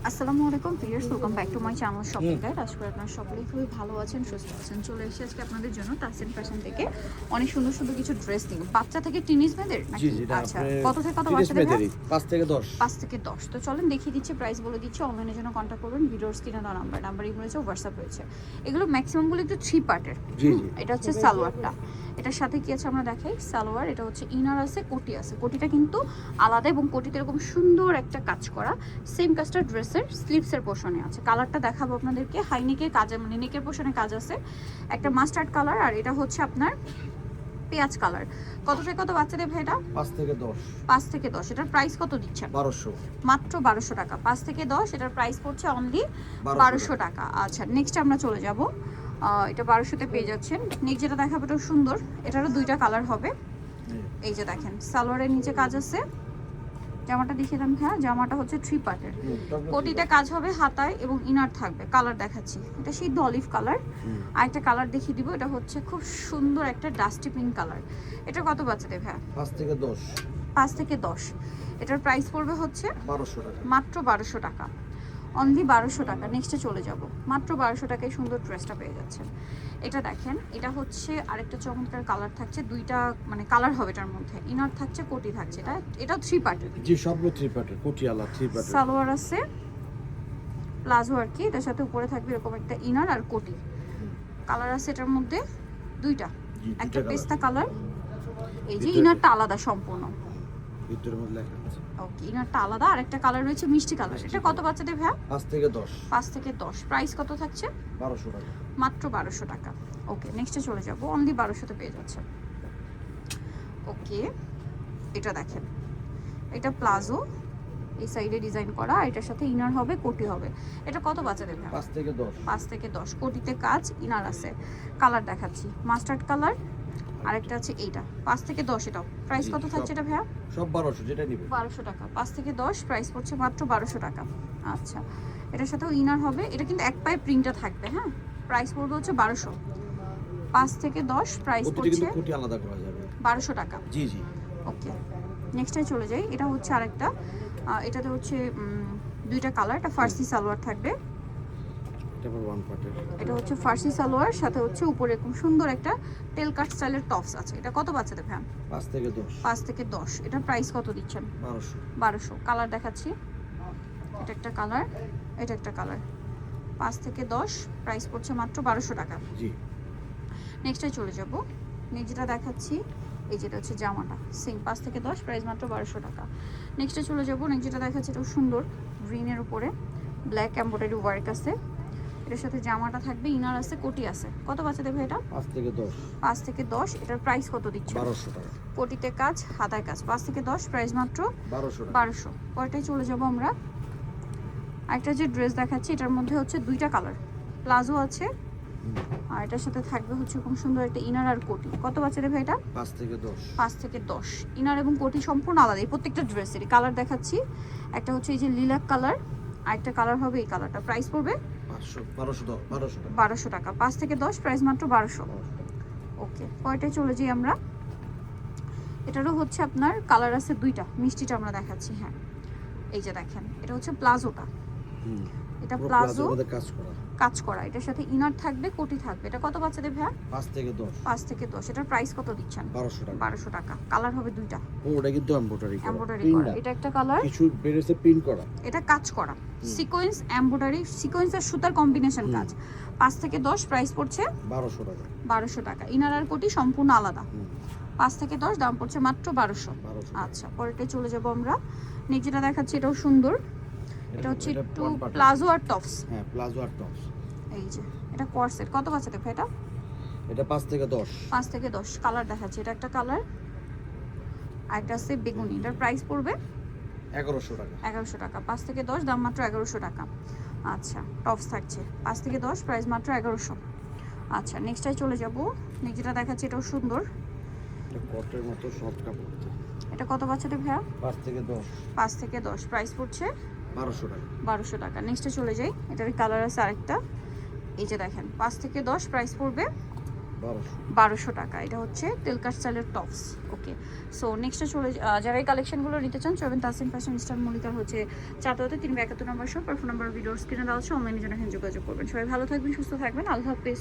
আসসালামু আলাইকুম viewers, welcome back to my channel shopping guide. আশা করি আপনারা সকলেই খুবই ভালো আছেন, সুস্থ আছেন। চলে এসেছি আজকে আপনাদের জন্য তাসিন ফ্যাশন থেকে অনেক সুন্দর সুন্দর কিছু ড্রেস নিয়ে। বাচ্চা থেকে টিনেজ মেয়েদের নাকি? আচ্ছা, কত থেকে কত বাচ্চাদের? 5 থেকে 10। 5 থেকে 10। তো চলেন দেখিয়ে দিচ্ছি, প্রাইস বলে দিচ্ছি। অনলাইনের জন্য কন্ট্যাক্ট করবেন, ভিডিওর স্ক্রিনে দেওয়া নাম্বার রয়েছে, হোয়াটসঅ্যাপ রয়েছে। এগুলো ম্যাক্সিমামগুলো একটু 3 পার্টের। এটা হচ্ছে সালোয়ারটা, এটার সাথে কি আছে আমরা দেখাই। সালোয়ার, এটা হচ্ছে ইনার আছে, কোটি আছে। কোটিটা কিন্তু আলাদা এবং কোটিতে এরকম সুন্দর একটা কাজ করা। সেম কাজটা ড্রেসের স্লিভসের পোর্শনে আছে। কালারটা দেখাবো আপনাদেরকে। হাই নেকের কাজে, মানে নেকের পোর্শনে কাজ আছে। একটা মাস্টার্ড কালার, আর এটা হচ্ছে আপনার পেঁয়াজ কালার। কত থেকে কত বাচ্চাদের ভাই এটা? 5 থেকে 10। 5 থেকে 10। এটার প্রাইস কত দিচ্ছেন? 1200। মাত্র 1200 টাকা। 5 থেকে 10, এটার প্রাইস পড়ছে অনলি 1200 টাকা। আচ্ছা, নেক্সট আমরা চলে যাব। এটা 1200-তে পেয়ে যাচ্ছেন। নেক্সট যেটা দেখাবো, এটা সুন্দর। এটারও দুইটা কালার হবে। এই যে দেখেন, সালোয়ারের নিচে কাজ আছে। জামাটা দেখিয়ে দেন। হ্যাঁ, জামাটা হচ্ছে 3 পার্টের। কোটিতে কাজ হবে, হাতায় এবং ইনার থাকবে। কালার দেখাচ্ছি, এটা সিদ্ধ অলিভ কালার। আর একটা কালার দেখিয়ে দিব, এটা হচ্ছে খুব সুন্দর একটা ডাস্টি পিঙ্ক কালার। এটা কত বাচ্চাদের ভাই? 5 থেকে 10। 5 থেকে 10। এটার প্রাইস পড়বে হচ্ছে 1200 টাকা। মাত্র 1200 টাকা। অনলি 1200 টাকা। নেক্সটে চলে যাব। মাত্র 1200 টাকায় সুন্দর ড্রেসটা পেয়ে যাচ্ছেন। এটা দেখেন, এটা হচ্ছে আরেকটা চমৎকার কালার থাকছে। দুইটা মানে কালার হবে এটার মধ্যে। ইনার থাকছে, কোটি থাকছে। এটাও 3 পার্টের। জি, সবগুলো 3 পার্টের। কোটিয়ালা 3 পার্টের। সালোয়ার আছে, প্লাজো আর কি। এটার সাথে উপরে থাকবে এরকম একটা ইনার আর কোটি। কালার আছে এটার মধ্যে দুইটা। একটা পেস্তা কালার। এই যে ইনারটা আলাদা সম্পূর্ণ। ভিতরের মধ্যে লেখা আছে। ওকে, ইনারটা আলাদা। আর একটা কালার রয়েছে মিষ্টি কালার। এটা কত বাচ্চাদের ভাই? 5 থেকে 10। 5 থেকে 10। প্রাইস কত থাকছে? 1200 টাকা। মাত্র 1200 টাকা। ওকে, নেক্সটে চলে যাব। অনলি 1200-তে পেয়ে যাচ্ছে। ওকে, এটা দেখেন, এটা প্লাজো, এই সাইডে ডিজাইন করা। এটার সাথে ইনার হবে, কোটি হবে। এটা কত বাচ্চাদের ভাই? 5 থেকে 10। 5 থেকে 10। কোটিতে কাজ, ইনার আছে। কালার দেখাচ্ছি, মাস্টার্ড কালার। আরেকটা আছে এইটা। 5 থেকে 10। এটাও প্রাইস কত থাকছে এটা ভাইয়া? সব 1200, যেটা নিবে 1200 টাকা। 5 থেকে 10, প্রাইস পড়ছে মাত্র 1200 টাকা। আচ্ছা, এটার সাথেও ইনার হবে। এটা কিন্তু এক পায়ে প্রিন্টটা থাকবে। হ্যাঁ, প্রাইস পড়বে হচ্ছে 1200। 5 থেকে 10, প্রাইস প্রতিটা পড়ছে কিন্তু কোটি আলাদা করা যাবে। 1200 টাকা। জি জি। ওকে, নেক্সটে চলে যাই। এটা হচ্ছে আরেকটা, এটাতে হচ্ছে দুইটা কালার। এটা ফার্সি সালোয়ার থাকবে। এটা আবার 1 পার্টের। এটা হচ্ছে ফার্সি সালোয়ার, সাথে হচ্ছে উপরে খুব সুন্দর একটা টেল কাট স্টাইলের টপস আছে। এটা কত বাচ্চাদের ফ্যান? 5 থেকে 10। 5 থেকে 10। এটার প্রাইস কত দিচ্ছেন? 1200। 1200। কালার দেখাচ্ছি, এটা একটা কালার, এটা একটা কালার। 5 থেকে 10, প্রাইস পড়ছে মাত্র 1200 টাকা। জি। নেক্সটে চলে যাব। নেক্সট যেটা দেখাচ্ছি, এই যেটা হচ্ছে জামাটা সেম 5 থেকে 10, প্রাইস মাত্র 1200 টাকা। নেক্সটে চলে যাব। নেক্সট যেটা দেখাচ্ছি, এটাও সুন্দর, গ্রিনের উপরে ব্ল্যাক এমব্রয়ডারি ওয়ার্ক আছে। এটার সাথে জামাটা থাকবে, ইনার আছে, কোটি আছে। কত বাচ্চাদের ভাই এটা? 5 থেকে 10। 5 থেকে 10। এটার প্রাইস কত দিচ্ছে? 1200 টাকা। কোটিতে কাজ, হাতায় কাজ। 5 থেকে 10, প্রাইস মাত্র 1200 টাকা। 1200। পরেরটাই চলে যাব আমরা। একটা যে ড্রেস দেখাচ্ছি, এটার মধ্যে হচ্ছে দুইটা কালার। প্লাজো আছে, আর এটার সাথে থাকবে হচ্ছে খুব সুন্দর একটা ইনার আর কোটি। কত বাচ্চাদের ভাই এটা? 5 থেকে 10। 5 থেকে 10। ইনার এবং কোটি সম্পূর্ণ আলাদা। এই প্রত্যেকটা ড্রেসেরই কালার দেখাচ্ছি। একটা হচ্ছে এই যে লিলাক কালার, আর একটা কালার হবে এই কালারটা। প্রাইস পড়বে 1200 টাকা। 1200 টাকা। 5 থেকে 10, প্রাইস মাত্র 1200। ওকে, পরেরটায় চলে যাই আমরা। এটারও হচ্ছে আপনার কালার আছে দুইটা। মিষ্টিটা আমরা দেখাচ্ছি। হ্যাঁ, এই যে দেখেন, এটা হচ্ছে প্লাজোটা। এটা প্লাজো কাজ করা। এটার সাথে ইনার থাকবে, কোটি থাকবে। এটা কত বাচ্চাদের ভাই? 5 থেকে 10। 5 থেকে 10। এটার প্রাইস কত দিচ্ছেন? 1200 টাকা। 1200 টাকা। কালার হবে দুইটা। ওটা কিন্তু এমব্রয়ডারি করা। এটা একটা কালার, কিছু বেরেছে প্রিন্ট করা। এটা কাজ করা সিকোয়েন্স এমব্রয়ডারি, সিকোয়েন্স আর সুতার কম্বিনেশন কাজ। 5 থেকে 10, প্রাইস পড়ছে 1200 টাকা। 1200 টাকা। ইনার আর কোটি সম্পূর্ণ আলাদা। 5 থেকে 10, দাম পড়ছে মাত্র 1200। 1200। আচ্ছা, পরেরটায় চলে যাব আমরা। নেক্সট যেটা দেখাচ্ছি, এটাও সুন্দর। এটা হচ্ছে একটু প্লাজো আর টপস। হ্যাঁ, প্লাজো আর টপস। এই যে এটা কর্সেট। কত বাচ্চাদের ভাই এটা? এটা 5 থেকে 10। 5 থেকে 10। কালার দেখাচ্ছি, এটা একটা কালার, আর একটা আছে বেগুনি। এটার প্রাইস পড়বে 1100 টাকা। 1100 টাকা। 5 থেকে 10, দাম মাত্র 1100 টাকা। আচ্ছা, টপস থাকছে 5 থেকে 10, প্রাইস মাত্র 1100। আচ্ছা, নেক্সটটায় চলে যাব। নেক্সট যেটা দেখাচ্ছি, এটাও সুন্দর। এটা কটের মতো সফট কাপড়। এটা কত বাচ্চাদের ভাইয়া? 5 থেকে 10। 5 থেকে 10, প্রাইস পড়ছে 1200 টাকা। 1200 টাকা। নেক্সটে চলে যাই। এটার কালার আছে আরেকটা। এই যে দেখেন, 5 থেকে 10, প্রাইস পড়বে 1200 1200 টাকা। এটা হচ্ছে তেলকাট স্টাইলের টপস। ওকে, সো নেক্সটে চলে যারা এই কালেকশনগুলো নিতে চান চলবেন তাসিম ফ্যাশন স্টার মল্লিকার হচ্ছে 4 371 নম্বর শপ আর ফোন নাম্বার ভিডিওর স্ক্রিনে দেওয়া আছে, অনলাইনের জন্য এখানে যোগাযোগ করবেন। সবাই ভালো থাকবেন, সুস্থ থাকবেন, আল্লাহ হাফেজ।